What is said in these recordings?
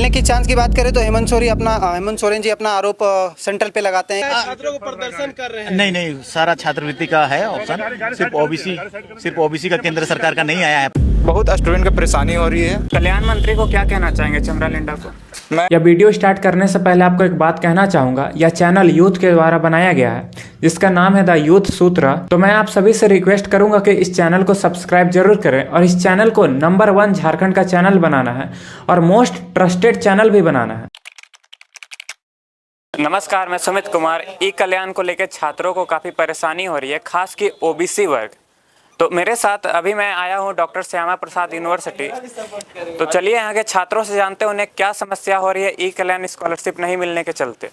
मिलने की चांस की बात करें तो हेमंत सोरेन जी अपना आरोप सेंट्रल पे लगाते हैं। छात्रों को प्रदर्शन कर रहे हैं। नहीं नहीं, सारा छात्रवृत्ति का है ऑप्शन, सिर्फ ओबीसी का केंद्र सरकार का नहीं आया है। बहुत स्टूडेंट को परेशानी हो रही है। कल्याण मंत्री को क्या कहना चाहेंगे चमरा लिंडा को? यह वीडियो स्टार्ट करने से पहले आपको एक बात कहना चाहूँगा। यह चैनल यूथ के द्वारा बनाया गया है जिसका नाम है द यूथ सूत्र। तो मैं आप सभी से रिक्वेस्ट करूंगा कि इस चैनल को सब्सक्राइब जरूर करें और इस चैनल को नंबर 1 झारखंड का चैनल बनाना है और मोस्ट ट्रस्टेड चैनल भी बनाना है। नमस्कार, मैं सुमित कुमार। ई कल्याण को लेकर छात्रों को काफ़ी परेशानी हो रही है, खास की ओबीसी वर्ग। तो मेरे साथ अभी मैं आया हूँ डॉक्टर श्यामा प्रसाद यूनिवर्सिटी। तो चलिए यहाँ के छात्रों से जानते हैं उन्हें क्या समस्या हो रही है ई कल्याण स्कॉलरशिप नहीं मिलने के चलते।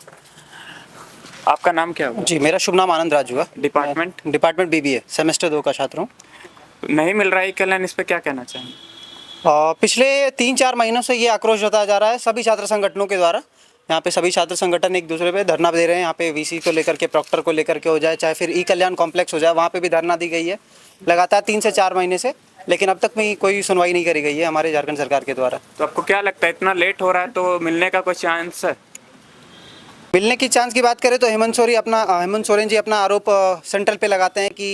आपका नाम क्या हुआ? जी, मेरा शुभ नाम आनंद राज हुआ। डिपार्टमेंट बीबीए सेमेस्टर 2 का छात्र हूँ। नहीं मिल रहा है ई कल्याण, इस पर क्या कहना चाहेंगे? पिछले 3-4 महीनों से ये आक्रोश जताया जा रहा है सभी छात्र संगठनों के द्वारा। यहाँ पे सभी छात्र संगठन एक दूसरे पे धरना दे रहे हैं। यहाँ पे वीसी को लेकर के, प्रॉक्टर को लेकर के हो जाए, चाहे फिर ई कल्याण कॉम्प्लेक्स हो जाए, वहाँ पे भी धरना दी गई है लगातार 3 से 4 महीने से, लेकिन अब तक भी कोई सुनवाई नहीं करी गई है हमारे झारखंड सरकार के द्वारा। तो आपको क्या लगता है इतना लेट हो रहा है तो मिलने का कोई चांस है? मिलने की चांस की बात करें तो हेमंत सोरेन जी अपना आरोप सेंट्रल पे लगाते हैं कि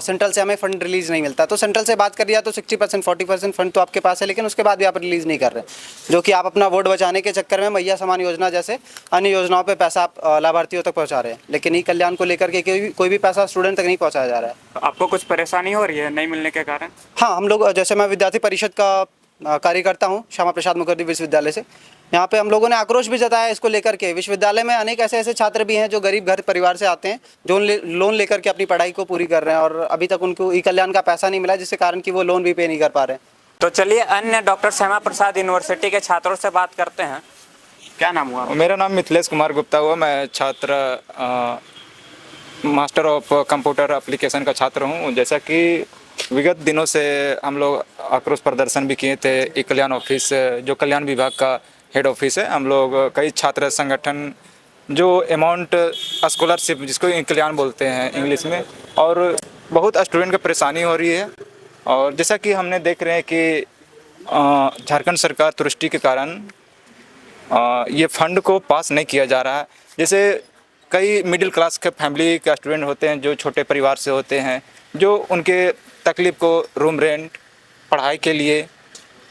सेंट्रल से हमें फंड रिलीज़ नहीं मिलता। तो सेंट्रल से बात कर लिया तो 60% 40% फंड तो आपके पास है, लेकिन उसके बाद भी आप रिलीज़ नहीं कर रहे, जो कि आप अपना वोट बचाने के चक्कर में मैया समान योजना जैसे अन्य योजनाओं पे पैसा आप लाभार्थियों तक पहुँचा रहे हैं, लेकिन ई कल्याण को लेकर के कोई भी पैसा स्टूडेंट तक नहीं पहुँचाया जा रहा है। तो आपको कुछ परेशानी हो रही है नहीं मिलने के कारण? हाँ, हम लोग, जैसे मैं विद्यार्थी परिषद का कार्यकर्ता हूँ श्यामा प्रसाद मुखर्जी विश्वविद्यालय से। यहाँ पे हम लोगों ने आक्रोश भी जताया इसको लेकर के। विश्वविद्यालय में अनेक ऐसे छात्र भी हैं जो गरीब घर परिवार से आते हैं, जो लोन लेकर के अपनी पढ़ाई को पूरी कर रहे हैं और अभी तक उनको ई कल्याण का पैसा नहीं मिला, जिसके कारण कि वो लोन भी पे नहीं कर पा रहे हैं। तो चलिए अन्य डॉक्टर श्यामा प्रसाद यूनिवर्सिटी के छात्रों से बात करते हैं। क्या नाम हुआ? मेरा नाम मिथिलेश कुमार गुप्ता हुआ। मैं छात्र मास्टर ऑफ कंप्यूटर एप्लीकेशन का छात्र हूँ। जैसा कि विगत दिनों से हम लोग आक्रोश प्रदर्शन भी किए थे ई कल्याण ऑफिस, जो कल्याण विभाग का हेड ऑफिस है। हम लोग कई छात्र संगठन जो अमाउंट स्कॉलरशिप, जिसको ई कल्याण बोलते हैं इंग्लिश में, और बहुत स्टूडेंट को परेशानी हो रही है। और जैसा कि हमने देख रहे हैं कि झारखंड सरकार तुष्टि के कारण ये फंड को पास नहीं किया जा रहा है। जैसे कई मिडिल क्लास के फैमिली के स्टूडेंट होते हैं जो छोटे परिवार से होते हैं, जो उनके तकलीफ़ को रूम रेंट, पढ़ाई के लिए,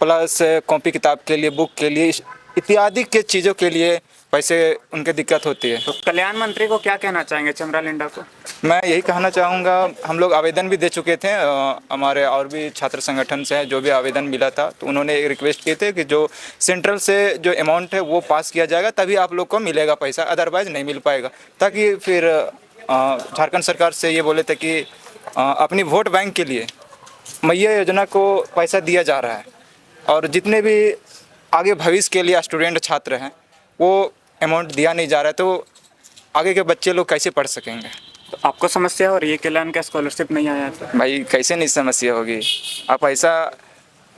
प्लस कॉपी किताब के लिए, बुक के लिए, इत्यादि के चीज़ों के लिए पैसे उनके दिक्कत होती है। तो कल्याण मंत्री को क्या कहना चाहेंगे चमरा लिंडा को? मैं यही कहना चाहूँगा, हम लोग आवेदन भी दे चुके थे, हमारे और भी छात्र संगठन से हैं जो भी आवेदन मिला था, तो उन्होंने एक रिक्वेस्ट किए थे कि जो सेंट्रल से जो अमाउंट है वो पास किया जाएगा, तभी आप लोग को मिलेगा पैसा, अदरवाइज़ नहीं मिल पाएगा। ताकि फिर झारखंड सरकार से ये बोले थे कि अपनी वोट बैंक के लिए मैया योजना को पैसा दिया जा रहा है और जितने भी आगे भविष्य के लिए स्टूडेंट छात्र हैं वो अमाउंट दिया नहीं जा रहा है, तो आगे के बच्चे लोग कैसे पढ़ सकेंगे? तो आपको समस्या हो रही है कल्याण का स्कॉलरशिप नहीं आया तो? भाई कैसे नहीं समस्या होगी? आप ऐसा,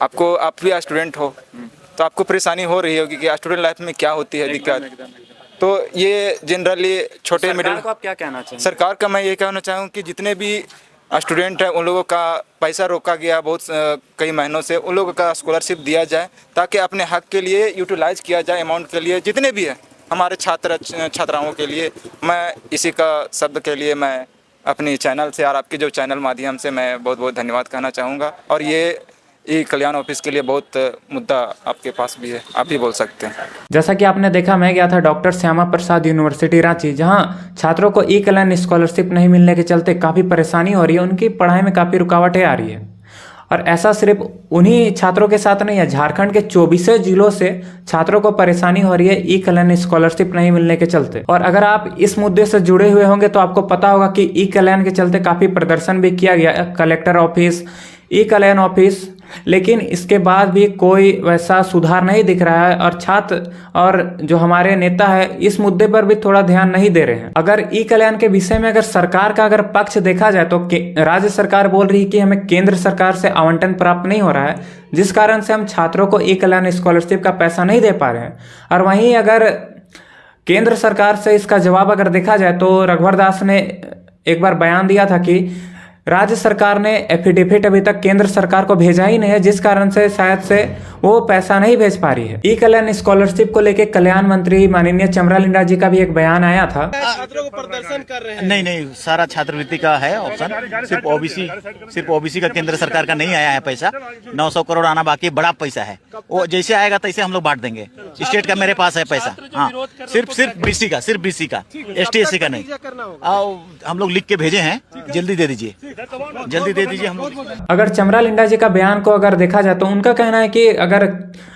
आप भी स्टूडेंट हो तो आपको परेशानी हो रही होगी कि स्टूडेंट लाइफ में क्या होती है दिक्कत। तो ये जनरली छोटे मिडिल को आप क्या कहना चाहिए? सरकार का मैं ये कहना चाहूँ कि जितने भी स्टूडेंट हैं उन लोगों का पैसा रोका गया बहुत कई महीनों से, उन लोगों का स्कॉलरशिप दिया जाए ताकि अपने हक के लिए यूटिलाइज किया जाए अमाउंट के लिए, जितने भी है हमारे छात्राओं के लिए। मैं इसी का शब्द के लिए मैं अपनी चैनल से और आपके जो चैनल माध्यम से मैं बहुत बहुत धन्यवाद कहना चाहूँगा। और ये ई कल्याण ऑफिस के लिए बहुत मुद्दा आपके पास भी है, आप भी बोल सकते हैं। जैसा कि आपने देखा, मैं गया था डॉक्टर श्यामा प्रसाद यूनिवर्सिटी रांची, जहां छात्रों को ई कल्याण स्कॉलरशिप नहीं मिलने के चलते काफ़ी परेशानी हो रही है, उनकी पढ़ाई में काफ़ी रुकावटें आ रही है। और ऐसा सिर्फ उन्हीं छात्रों के साथ नहीं है, झारखंड के 24 जिलों से छात्रों को परेशानी हो रही है ई कल्याण स्कॉलरशिप नहीं मिलने के चलते। और अगर आप इस मुद्दे से जुड़े हुए होंगे तो आपको पता होगा कि ई कल्याण के चलते काफ़ी प्रदर्शन भी किया गया, कलेक्टर ऑफिस, ई कल्याण ऑफिस, लेकिन इसके बाद भी कोई वैसा सुधार नहीं दिख रहा है। और छात्र और जो हमारे नेता है इस मुद्दे पर भी थोड़ा ध्यान नहीं दे रहे हैं। अगर ई कल्याण के विषय में अगर सरकार का अगर पक्ष देखा जाए तो राज्य सरकार बोल रही है कि हमें केंद्र सरकार से आवंटन प्राप्त नहीं हो रहा है, जिस कारण से हम छात्रों को ई कल्याण स्कॉलरशिप का पैसा नहीं दे पा रहे हैं। और वहीं अगर केंद्र सरकार से इसका जवाब अगर देखा जाए तो रघुवर दास ने एक बार बयान दिया था कि राज्य सरकार ने एफिडेविट अभी तक केंद्र सरकार को भेजा ही नहीं है, जिस कारण से शायद से वो पैसा नहीं भेज पा रही है। ई कल्याण स्कॉलरशिप को लेकर कल्याण मंत्री माननीय चमरा लिंडा जी का भी एक बयान आया था। छात्रों को प्रदर्शन कर रहे हैं। नहीं, सारा छात्रवृत्ति का है ऑप्शन, सिर्फ ओबीसी का केंद्र सरकार का नहीं आया है पैसा। 900 करोड़ आना बाकी, बड़ा पैसा है, वो जैसे आएगा तैसे हम लोग बांट देंगे। स्टेट का मेरे पास है पैसा, हाँ, सिर्फ बीसी का, ST SC का नहीं। आओ, हम लोग लिख के भेजे हैं, जल्दी दे दीजिए हम लोग। अगर चमरा लिंडा जी का बयान को अगर देखा जाए तो उनका कहना है कि अगर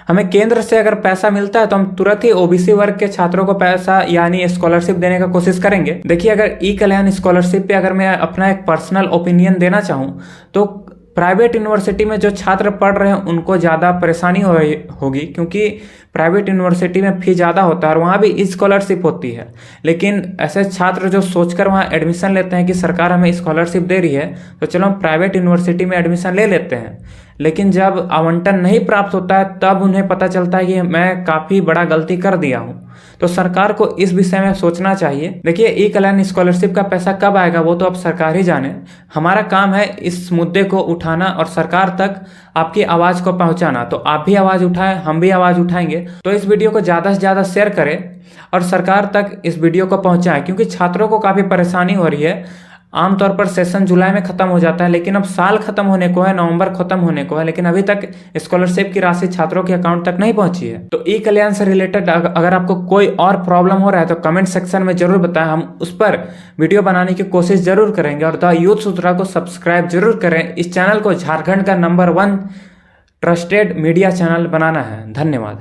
हमें केंद्र से अगर पैसा मिलता है तो हम तुरंत ही ओबीसी वर्ग के छात्रों को पैसा यानी स्कॉलरशिप देने का कोशिश करेंगे। देखिए, अगर ई कल्याण स्कॉलरशिप पे अगर मैं अपना एक पर्सनल ओपिनियन देना चाहूँ तो प्राइवेट यूनिवर्सिटी में जो छात्र पढ़ रहे हैं उनको ज़्यादा परेशानी होगी, क्योंकि प्राइवेट यूनिवर्सिटी में फी ज़्यादा होता है और वहाँ भी स्कॉलरशिप होती है। लेकिन ऐसे छात्र जो सोचकर वहाँ एडमिशन लेते हैं कि सरकार हमें स्कॉलरशिप दे रही है तो चलो हम प्राइवेट यूनिवर्सिटी में एडमिशन ले लेते हैं, लेकिन जब आवंटन नहीं प्राप्त होता है तब उन्हें पता चलता है कि मैं काफ़ी बड़ा गलती कर दिया हूँ। तो सरकार को इस विषय में सोचना चाहिए। देखिए, ई कल्याण स्कॉलरशिप का पैसा कब आएगा वो तो अब सरकार ही जाने। हमारा काम है इस मुद्दे को उठाना और सरकार तक आपकी आवाज़ को पहुंचाना। तो आप भी आवाज़ उठाएं, हम भी आवाज़ उठाएंगे। तो इस वीडियो को ज़्यादा से ज़्यादा शेयर करें और सरकार तक इस वीडियो को पहुंचाएं, क्योंकि छात्रों को काफ़ी परेशानी हो रही है। आमतौर पर सेशन जुलाई में खत्म हो जाता है, लेकिन अब साल खत्म होने को है, नवंबर खत्म होने को है, लेकिन अभी तक स्कॉलरशिप की राशि छात्रों के अकाउंट तक नहीं पहुंची है। तो ई कल्याण से रिलेटेड अगर आपको कोई और प्रॉब्लम हो रहा है तो कमेंट सेक्शन में जरूर बताएं, हम उस पर वीडियो बनाने की कोशिश जरूर करेंगे। और द यूथ सूत्रा को सब्सक्राइब जरूर करें। इस चैनल को झारखंड का नंबर 1 ट्रस्टेड मीडिया चैनल बनाना है। धन्यवाद।